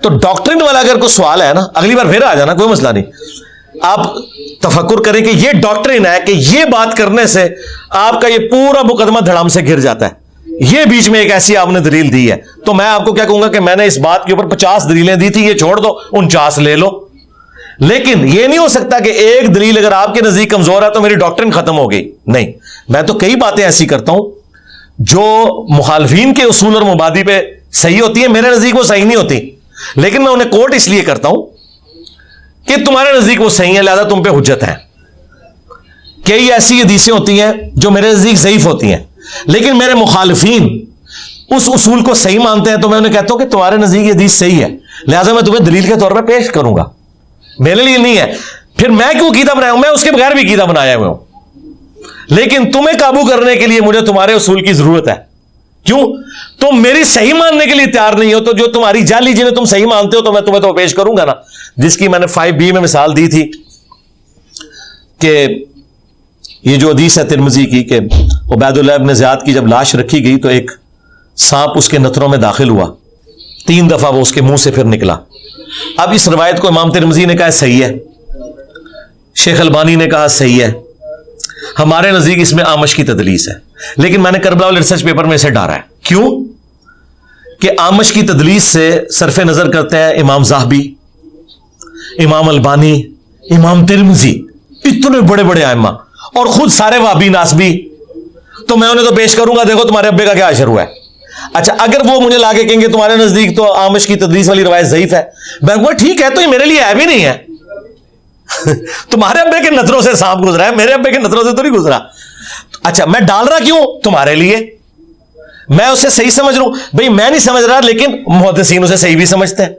तो डॉक्ट्रिन वाला अगर कोई सवाल है ना, अगली बार फिर आ जाना, कोई मसला नहीं। आप तफक्कुर करें कि ये डॉक्ट्रिन है कि ये बात करने से आपका ये पूरा मुकदमा धड़ाम से गिर जाता है, ये बीच में एक ऐसी आपने दलील दी है। तो मैं आपको क्या कहूंगा कि मैंने इस बात के ऊपर 50 दलीलें दी थी, ये छोड़ दो, 49 ले लो। लेकिन ये नहीं हो सकता कि एक दलील अगर आपके नजदीक कमजोर है तो मेरी डॉक्ट्रिन खत्म हो गई। नहीं, मैं तो कई बातें ऐसी करता हूं जो मुखालफीन के उसूल और मुबादी पे सही होती है, मेरे नजदीक वो सही नहीं होती, लेकिन मैं उन्हें कोट इसलिए करता हूं कि तुम्हारे नजदीक वो सही है, लिहाजा तुम पे हुज्जत है। कई ऐसी हदीसें होती हैं जो मेरे नजदीक ज़ईफ होती हैं, लेकिन मेरे मुखालफीन उस उसूल को सही मानते हैं, तो मैं उन्हें कहता हूं कि तुम्हारे नजदीक ये हदीस सही है, लिहाजा मैं तुम्हें दलील के तौर पर पेश करूंगा। मेरे लिए नहीं है, फिर मैं क्यों कीदा बनाया हूं? मैं उसके बगैर भी कीदा बनाया हुआ हूं, लेकिन तुम्हें काबू करने के लिए मुझे तुम्हारे उसूल की जरूरत है। क्यों? तुम मेरी सही मानने के लिए तैयार नहीं हो, तो जो तुम्हारी जाली जिन्हें तुम सही मानते हो तो मैं तुम्हें तो पेश करूंगा ना। जिसकी मैंने 5B में मिसाल दी थी कि ये जो हदीस है तिरमिजी की कि उबैदुल्लाह इब्न ज़ियाद की जब लाश रखी गई तो एक सांप उसके नथनों में दाखिल हुआ, 3 दफा वो उसके मुंह से फिर निकला। अब इस रवायत को इमाम तिरमिजी ने कहा सही है, शेख अलबानी ने कहा सही है, हमारे नजदीक इसमें आमश की तदलीस है। लेकिन मैंने करबला वाले रिसर्च पेपर में इसे डाला है। क्यों? कि आमश की तदलीस से सरफे नजर करते हैं इमाम ज़ाहबी, इमाम अलबानी, इमाम तिरमिजी, इतने बड़े बड़े आइम्मा, और खुद सारे वाबी नासबी। तो मैं उन्हें तो पेश करूंगा, देखो तुम्हारे अब्बे का क्या अशर हुआ है। अच्छा, अगर वो मुझे लाके कहेंगे तुम्हारे नजदीक तो आमश की तदलीस वाली रवायत ज़ईफ है, मैं कहूंगा ठीक है, तो ये मेरे लिए है भी नहीं है। तुम्हारे अब्बे के नजरों से सांप गुजरा है, मेरे अब्बे के नजरों से तो नहीं गुजरा। अच्छा, मैं डाल रहा क्यों? तुम्हारे लिए। मैं उसे सही समझ रहा हूं भाई, मैं नहीं समझ रहा, लेकिन मुहद्दिसीन उसे सही भी समझते हैं।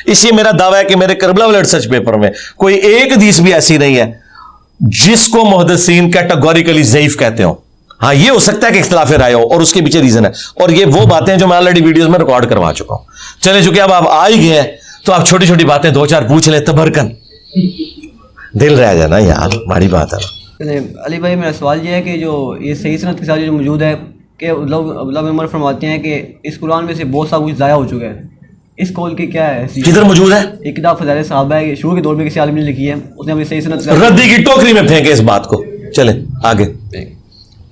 इसलिए मेरा दावा है कि मेरे करबला वाले रिसर्च पेपर में कोई एक हदीस भी ऐसी नहीं है जिसको मुहद्दिसीन कैटेगोरिकली ज़ईफ कहते हो। हाँ, ये हो सकता है कि इख्तिलाफ राय हो और उसके पीछे रीजन है, और ये वो बातें जो मैं ऑलरेडी वीडियोस में रिकॉर्ड करवा चुका हूं। चले, चूंकि अब आप आ ही गए हैं तो आप छोटी छोटी बातें 2-4 पूछ ले, तबरकन दिल रह जाना यार, हमारी बात है। अली भाई, मेरा सवाल ये है कि जो ये सही सनत के साथ जो मौजूद है कि लोग उमर फरमाते हैं कि इस कुरान में से बहुत सा कुछ ज़ाया हो चुका है, इस कौल की क्या है? किधर मौजूद है? एक किताब फज़ाइल सहाबा है, शुरू के दौर में किसी आलिम ने लिखी है, उसने अपनी सही सनत रद्दी की टोकरी में फेंके इस बात को। चले आगे।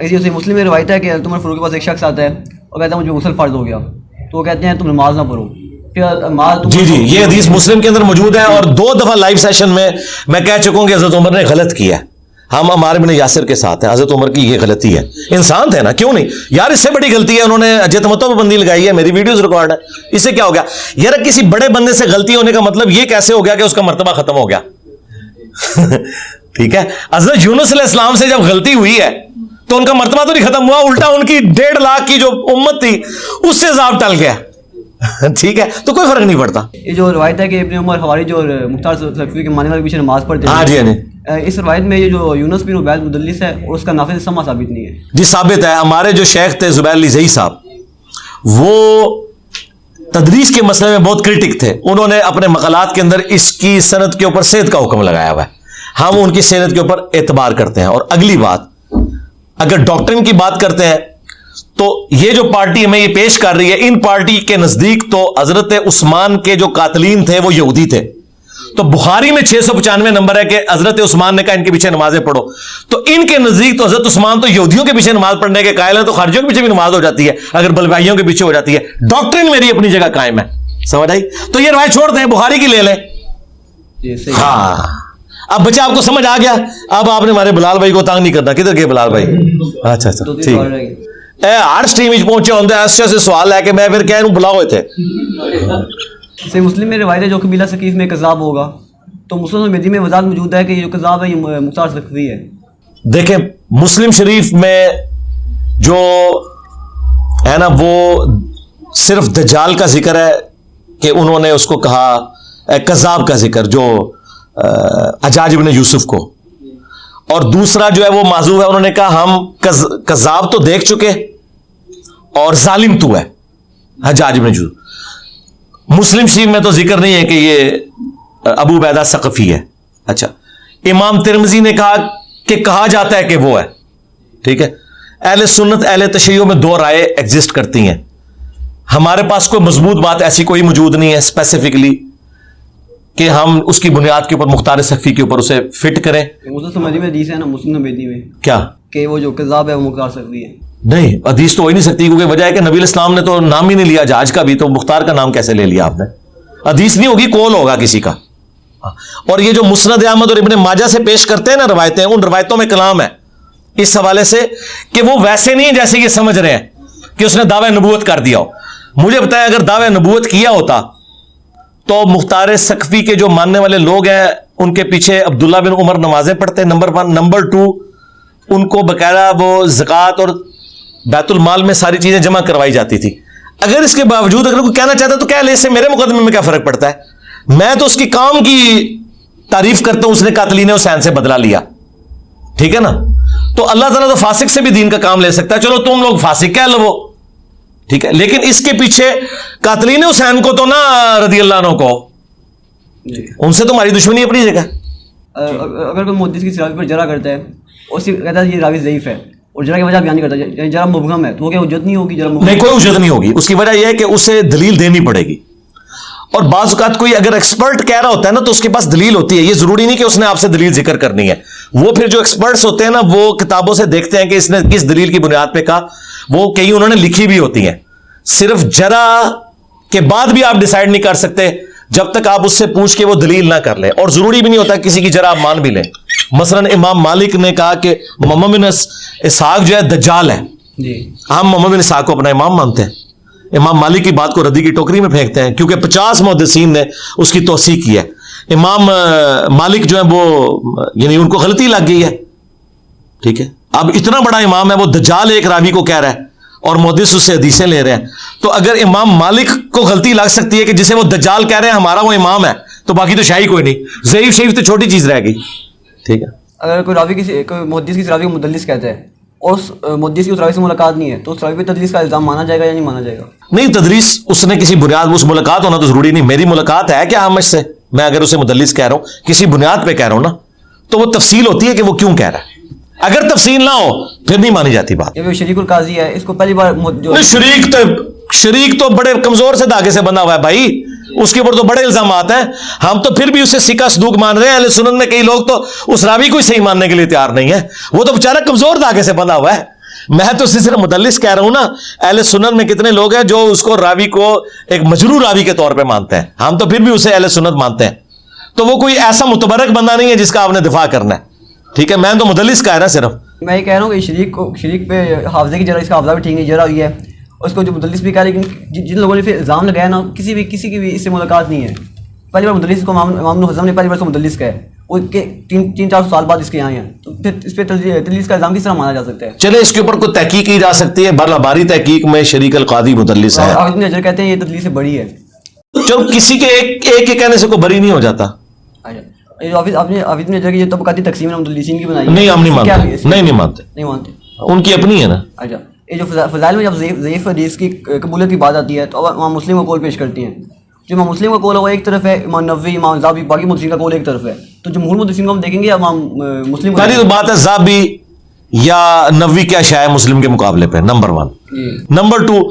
ऐसी उसे मुस्लिम में रवायत है कि तुम्हारे फरूक के पास एक शख्स आता है और कहता है मुझे गुस्ल फ़र्ज हो गया, तो वो कहते हैं तुम नमाज ना पढ़ो। फिर जी जी, ये हदीस मुस्लिम के अंदर मौजूद है और 2 दफा लाइव सेशन में मैं कह चुका हूं कि हजरत उमर ने गलत किया है। हम अम्मार बिन यासिर के साथ हैं, हजरत उमर की ये गलती है। इंसान थे ना, क्यों नहीं यार, इससे बड़ी गलती है उन्होंने अजतमतों पर बंदी लगाई है, मेरी वीडियोस रिकॉर्ड है, इससे क्या हो गया यार? किसी बड़े बंदे से गलती होने का मतलब ये कैसे हो गया कि उसका मर्तबा खत्म हो गया? ठीक है, हजरत यूनुस अलैहिस्सलाम से जब गलती हुई है तो उनका मर्तबा तो नहीं खत्म हुआ, उल्टा उनकी 1.5 लाख की जो उम्मत थी उससे अज़ाब टल गया। ठीक है, तो कोई फर्क नहीं पड़ता। ये जो रवायत है कि इब्न उमर हवारी जो मुख्तार सक़फ़ी के मानने वाले के पीछे नमाज पढ़ते हैं, हाँ जी, हाँ जी, इस रवायत में ये जो यूनुस बिन उबैद मुदल्लिस है और उसका नाफिज़ समा साबित नहीं है। जी साबित है। हमारे जो शेख थे ज़ुबैर लिज़ई साहब, वो तदरीस के मसले में बहुत क्रिटिक थे। उन्होंने अपने मक़ालात के अंदर इसकी सनद के ऊपर सेहत का हुक्म लगाया हुआ है। हम उनकी सेहत के ऊपर एतबार करते हैं। और अगली बात, अगर डॉक्ट्रिन की बात करते हैं तो ये जो पार्टी हमें ये पेश कर रही है, इन पार्टी के नजदीक तो हजरत उस्मान के जो कातलीन थे वो यहूदी थे। तो बुखारी में 695 नंबर है कि हजरत उस्मान ने कहा इनके पीछे नमाजें पढ़ो। तो इनके नजदीक तो हजरत उस्मान तो यहूदियों के पीछे नमाज पढ़ने के कायल है, तो खारजियों के पीछे भी नमाज हो जाती है अगर बलवाइयों के पीछे हो जाती है। डॉक्ट्रिन मेरी अपनी जगह कायम है, समझ आई? तो ये रवायत छोड़ दें, बुखारी की ले लें। हाँ, अब बच्चा आपको समझ आ गया। अब आपने हमारे बिलाल भाई को तंग नहीं करना। किधर गए बिलाल भाई? अच्छा अच्छा, ठीक। हर स्ट्रीम पहुंचे होंगे ऐसे से सवाल है कि मैं फिर क्या बुलाओ थे। से मुस्लिम में रवायत है जो कबीला सकीफ में कज़ाब होगा, तो मुस्लिम मेदी में वजाहत मौजूद है कि ये जो कज़ाब है ये मुख्तार सक़फ़ी है। देखें, मुस्लिम शरीफ में जो है ना, वो सिर्फ दज्जाल का जिक्र है कि उन्होंने उसको कहा, कज़ाब का जिक्र जो हज्जाज इब्न यूसुफ को, और दूसरा जो है वो माजूब है, उन्होंने कहा हम कज़ाब तो देख चुके और जालिम तू है हज्जाज इब्न यूसुफ। मुस्लिम शरीफ में तो जिक्र नहीं है कि ये अबू बैदा सक़फ़ी है। अच्छा, इमाम तिरमिज़ी ने कहा कि कहा जाता है कि वो है। ठीक है, अहले सुन्नत अहले तशय्युअ में 2 राय एग्जिस्ट करती हैं। हमारे पास कोई मजबूत बात ऐसी कोई मौजूद नहीं है स्पेसिफिकली कि हम उसकी बुनियाद के ऊपर मुख्तार सक़फ़ी के ऊपर उसे फिट करें। मुस्लिम में हदीस है ना, मुस्लिम मेदी में क्या कि वो जो कज़ाब है वो मुख्तार सक़फ़ी है? नहीं, हदीस तो हो ही नहीं सकती, क्योंकि वजह है कि नबी इस्लाम ने तो नाम ही नहीं लिया जहाज का भी, तो मुख्तार का नाम कैसे ले लिया आपने? हदीस नहीं होगी, कौल होगा किसी का। और ये जो मुस्नद अहमद और इब्ने माजा से पेश करते हैं ना रवायतें, उन रवायतों में कलाम है इस हवाले से कि वो वैसे नहीं है जैसे ये समझ रहे हैं कि उसने दावा नबूवत कर दिया हो। मुझे बताया, अगर दावा नबूवत किया होता तो मुख्तार सक़फ़ी के जो मानने वाले लोग हैं उनके पीछे अब्दुल्ला बिन उमर नमाजें पढ़ते, नंबर 1। नंबर 2, उनको बकायदा वो ज़कात और बैतुल माल में सारी चीजें जमा करवाई जाती थी। अगर इसके बावजूद अगर कोई कहना चाहता तो क्या ले, इससे मेरे मुकदमे में क्या फर्क पड़ता है? मैं तो उसकी काम की तारीफ करता हूं, उसने कातलीन हुसैन से बदला लिया। ठीक है ना, तो अल्लाह ताला तो फासिक से भी दीन का काम ले सकता है। चलो तुम लोग फासिक कह लो, ठीक है, लेकिन इसके पीछे कातलीन हुसैन को तो ना रदी अल्लाह अन्हु को, उनसे तो हमारी दुश्मनी अपनी जगह। अगर कोई मुहद्दिस की रावी पर जरा करता है और उससे कहता है ये रावी ज़ईफ़ है और जरा की वजह बयान नहीं करता, जरा मुबहम है, तो वो क्या उज्जत नहीं होगी? जरा नहीं, कोई उज्जत नहीं होगी। उसकी वजह यह है कि उसे दलील देनी पड़ेगी। और बाज़ औक़ात कोई अगर एक्सपर्ट कह रहा होता है ना तो उसके पास दलील होती है। ये जरूरी नहीं कि उसने आपसे दलील जिक्र करनी है। वो फिर जो एक्सपर्ट्स होते हैं ना, वो किताबों से देखते हैं कि इसने किस दलील की बुनियाद पे कहा। वो कई उन्होंने लिखी भी होती हैं। सिर्फ जरा के बाद भी आप डिसाइड नहीं कर सकते जब तक आप उससे पूछ के वो दलील ना कर ले। और जरूरी भी नहीं होता किसी की जरा आप मान भी लें। मसलन इमाम मालिक ने कहा कि मोहम्मद बिन इसहाक जो है दज्जाल है जी। हम मोहम्मद बिन इसहाक को अपना इमाम मानते हैं। इमाम मालिक की बात को रद्दी की टोकरी में फेंकते हैं क्योंकि 50 मुहद्दिसीन ने उसकी तौसीक की है। इमाम मालिक जो है वो यानी उनको गलती लग गई है। ठीक है, अब इतना बड़ा इमाम है, वो दज्जाल एक रावी को कह रहा है और मुहद्दिस उससे हदीसें ले रहे हैं। तो अगर इमाम मालिक को गलती लग सकती है कि जिसे वो दज्जाल कह रहे हैं हमारा वो इमाम है, तो बाकी तो शाही कोई नहीं। ज़ईफ़ शरीफ तो छोटी चीज रह गई। ठीक है, अगर कोई रावी कोई मुहद्दिस किसी रावी को मुदल्लिस कहता है और उस मुहद्दिस की उस रावी से मुलाकात नहीं है, तो उस रावी पे तदलीस का इल्जाम माना जाएगा या नहीं माना जाएगा? नहीं, तदरीस उसने किसी बुनियाद उस मुलाकात होना तो जरूरी नहीं। मेरी मुलाकात है क्या आमश से, मैं अगर उसे मुदल्लिस कह रहा हूं किसी बुनियाद पे कह रहा हूं ना, तो वो तफसील होती है कि वो क्यों कह रहा है। अगर तफसील ना हो फिर नहीं मानी जाती बात। ये शरीकुल काजी है, इसको पहली बार शरीक तो बड़े कमजोर से धागे से बंधा हुआ है भाई। उसके ऊपर तो बड़े इल्जाम आते हैं। हम तो फिर भी उसे सिक्का सदूक मान रहे हैं। अहले सुन्नत में कई लोग तो उस रावी को ही सही मानने के लिए तैयार नहीं है, वो तो बेचारा कमजोर धागे से बंधा हुआ है। मैं तो सिर्फ मुदल्लिस कह रहा हूं ना। अहले सुन्नत में कितने लोग हैं जो उसको रावी को एक मजरूर रावी के तौर पे मानते हैं, हम तो फिर भी उसे अहले सुन्नत मानते हैं। तो वो कोई ऐसा मुतबरक बंदा नहीं है जिसका आपने दिफा करना है, ठीक है। मैं तो मुदल्लिस कह रहा है सिर्फ। मैं ये कह रहा हूँ कि शरीक पे हाफजे की जरा, इसका हाफजा भी ठीक नहीं जरा हुई है, उसको जो मुदल्लिस भी कहा, लेकिन जिन लोगों ने फिर इल्ज़ाम लगाया ना, किसी की भी इससे मुलाकात नहीं है। पहली बार मुदल्लिस को इमाम हज़म ने पहली बार मुदल्लिस कहा है, वो के 300-400 साल बाद इसके यहाँ हैं, तो फिर इस पर तदलीस का इल्ज़ाम किस तरह माना जा सकता है? चले इसके ऊपर कोई तहकीक की जा सकती है। बारी तहकीक में शरीक अल कादी मुदल्लिस है। हाफिज़ इब्न हजर कहते हैं ये तदलीस से बड़ी है। चलो किसी के एक के कहने से कोई बरी नहीं हो जाता। ये हाफिज़ इब्न हजर की जो तबक़ाती तक़सीम है मुदल्लिसीन की बनाई है, नहीं, हम नहीं क्या मानते, है? नहीं मानते, नहीं मानते, उनकी अपनी है ना। अच्छा, ये जो फ़ज़ाइल में जब ज़ईफ़ हदीस की कबूलियत की बात आती है तो इमाम मुस्लिम का कौल पेश करती हैं। जो इमाम मुस्लिम का कौल है वो एक तरफ है, इमाम नववी, इमाम ज़ाबी, बाकी मुहद्दिसीन का कौल एक तरफ है। तो जमहूर मुहद्दिसीन को हम देखेंगे या इमाम मुस्लिम को? पहली तो बात है ज़ाबी या नववी क्या शायद मुस्लिम के मुकाबले पे, नंबर 1। नंबर 2,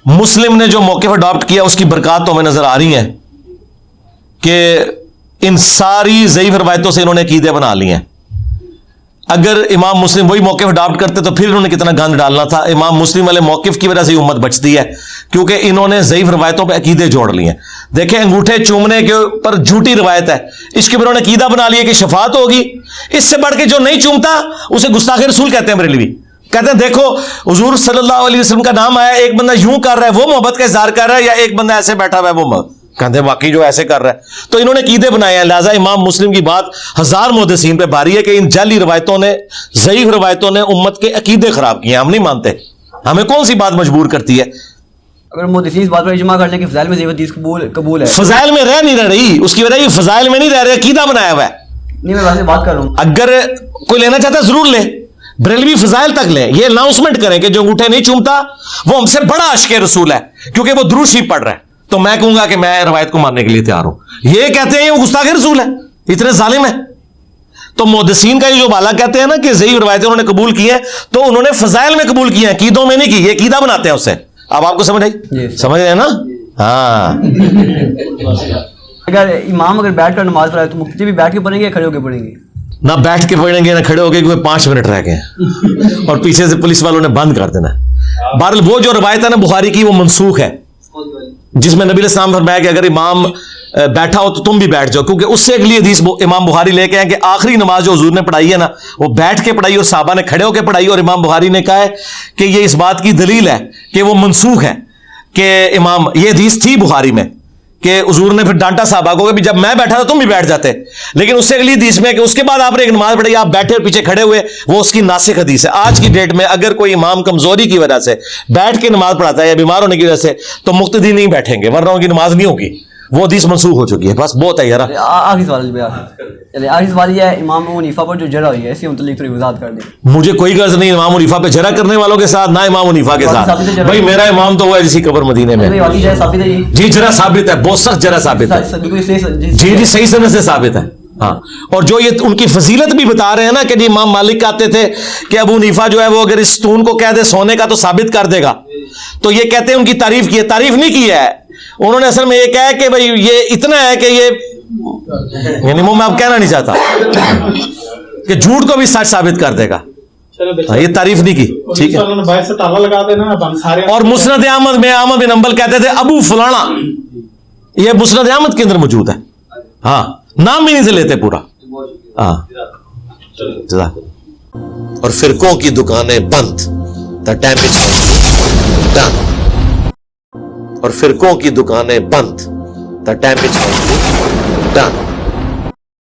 मुस्लिम ने जो मौक़िफ़ अडॉप्ट किया उसकी बरकत तो हमें नजर आ रही है कि इन सारी ज़ईफ़ रवायतों से इन्होंने अकीदे बना लिए हैं। अगर इमाम मुस्लिम वही मौक़िफ़ अडॉप्ट करते तो फिर इन्होंने कितना गंद डालना था। इमाम मुस्लिम वाले मौक़िफ़ की वजह से उम्मत बचती है, क्योंकि इन्होंने ज़ईफ़ रवायतों पे अकीदे जोड़ लिए हैं। देखें, अंगूठे चूमने के ऊपर झूठी रवायत है, इसके ऊपर उन्होंने अकीदा बना लिया कि शफात होगी। इससे बढ़ के जो नहीं चूमता उसे गुस्ताख़ रसूल कहते हैं बरेलवी। कहते हैं देखो हुजूर सल्लल्लाहु अलैहि वसल्लम का नाम आया, एक बंदा यूं कर रहा है वो मोहब्बत का इज़हार कर रहा है, या एक बंदा ऐसे बैठा हुआ है वो कहते हैं वाकई जो ऐसे कर रहा है। तो इन्होंने कीदे बनाए हैं। लिहाजा इमाम मुस्लिम की बात हजार मुहद्दिसीन पे भारी है कि इन जाली रवायतों ने, ज़ईफ़ रवायतों ने उम्मत के अकीदे खराब किए। हम नहीं मानते। हमें कौन सी बात मजबूर करती है? अगर मुहद्दिसीन इस बात पर इजमा कर लें कि फ़ज़ाइल में ज़ईफ़ हदीस कबूल है, फ़ज़ाइल में रह नहीं रही, उसकी वजह फ़ज़ाइल में नहीं रह रहे, अकीदा बनाया हुआ है। नहीं, मैं वैसे बात कर रहा हूँ। अगर कोई लेना चाहता है जरूर ले, बरेलवी फ़ज़ाइल तक ले, ये अनाउंसमेंट करें कि जो अंगूठे नहीं चूमता वो हमसे बड़ा आशिक़ रसूल है, क्योंकि वो दुरूद शरीफ पढ़ रहा है। तो मैं कहूंगा कि मैं रवायत को मानने के लिए तैयार हूं। ये कहते हैं वो गुस्ताख़ रसूल है, इतने जालिम है। तो मुहद्दिसीन का ये जो बाला कहते हैं ना कि ज़ईफ़ रवायतें उन्होंने कबूल की हैं, तो उन्होंने फ़ज़ाइल में कबूल की हैं, कीदों में नहीं की। ये कीदा बनाते हैं उससे। अब आपको समझ आई? समझ रहे हैं ना? हाँ। अगर इमाम अगर बैठ कर नमाज पढ़ाए तो मुफ्ती भी बैठ के पढ़ेंगे या खड़े होकर पढ़ेंगे? ना बैठ के पढ़ेंगे ना खड़े होके, क्योंकि 5 मिनट रह गए और पीछे से पुलिस वालों ने बंद कर देना। बहरहाल वो जो रवायत है ना बुखारी की, वो मनसूख है, जिसमें नबी अलैहिस्सलाम फरमाया कि अगर इमाम बैठा हो तो तुम भी बैठ जाओ, क्योंकि उससे अगली हदीस इमाम बुखारी लेके आए कि आखिरी नमाज जो हुजूर ने पढ़ाई है ना वो बैठ के पढ़ाई और साहबा ने खड़े होकर पढ़ाई। और इमाम बुखारी ने कहा है कि ये इस बात की दलील है कि वो मनसूख है, कि इमाम ये हदीस थी बुखारी में कि हुजूर ने फिर डांटा साहबा को कि जब मैं बैठा था तुम भी बैठ जाते, लेकिन उससे अगली हदीस में कि उसके बाद आपने एक नमाज पढ़ी आप बैठे और पीछे खड़े हुए, वो उसकी नासिक हदीस है। आज की डेट में अगर कोई इमाम कमजोरी की वजह से बैठ के नमाज पढ़ाता है या बीमार होने की वजह से, तो मुक्तदी नहीं बैठेंगे, वरना उनकी नमाज नहीं होगी। वो हदीस मनसूख हो चुकी है। बस बहुत है यार। आखिरी सवाल ये है, इमाम अबू हनीफा पर जो जरा हुई है इसके मुतालिक थोड़ी वजाहत कर दें। मुझे कोई गर्ज नहीं इमाम हनीफा पे जरा करने वालों के साथ, ना इमाम हनीफा के साथ। भाई मेरा इमाम तो हुआ है जिसी कब्र मदीने में। जी जरा साबित है, बहुत सख्त जरा साबित है। जी जी सही समय से साबित है। हाँ, और जो ये उनकी फजीलत भी बता रहे हैं ना कि जी इमाम मालिक कहते थे कि अबू हनीफा जो है वो अगर इस तून को कह दे सोने का तो साबित कर देगा, तो ये कहते हैं उनकी तारीफ की है। तारीफ नहीं की है उन्होंने, असल में ये कहा है कि भाई ये इतना है कि ये, यानी मैं अब कहना नहीं चाहता कि झूठ को भी सच साबित कर देगा। ये तारीफ नहीं की, ठीक है। ताला लगा देना। और मुस्नद अहमद में अहमद बिन हंबल कहते थे अबू फलाना, ये मुस्नद अहमद के अंदर मौजूद है। हाँ, नाम भी नहीं से लेते पूरा। हाँ, और फिरकों की दुकानें बंद, द डैमेज डन। और फिरकों की दुकानें बंद, द डैमेज डन।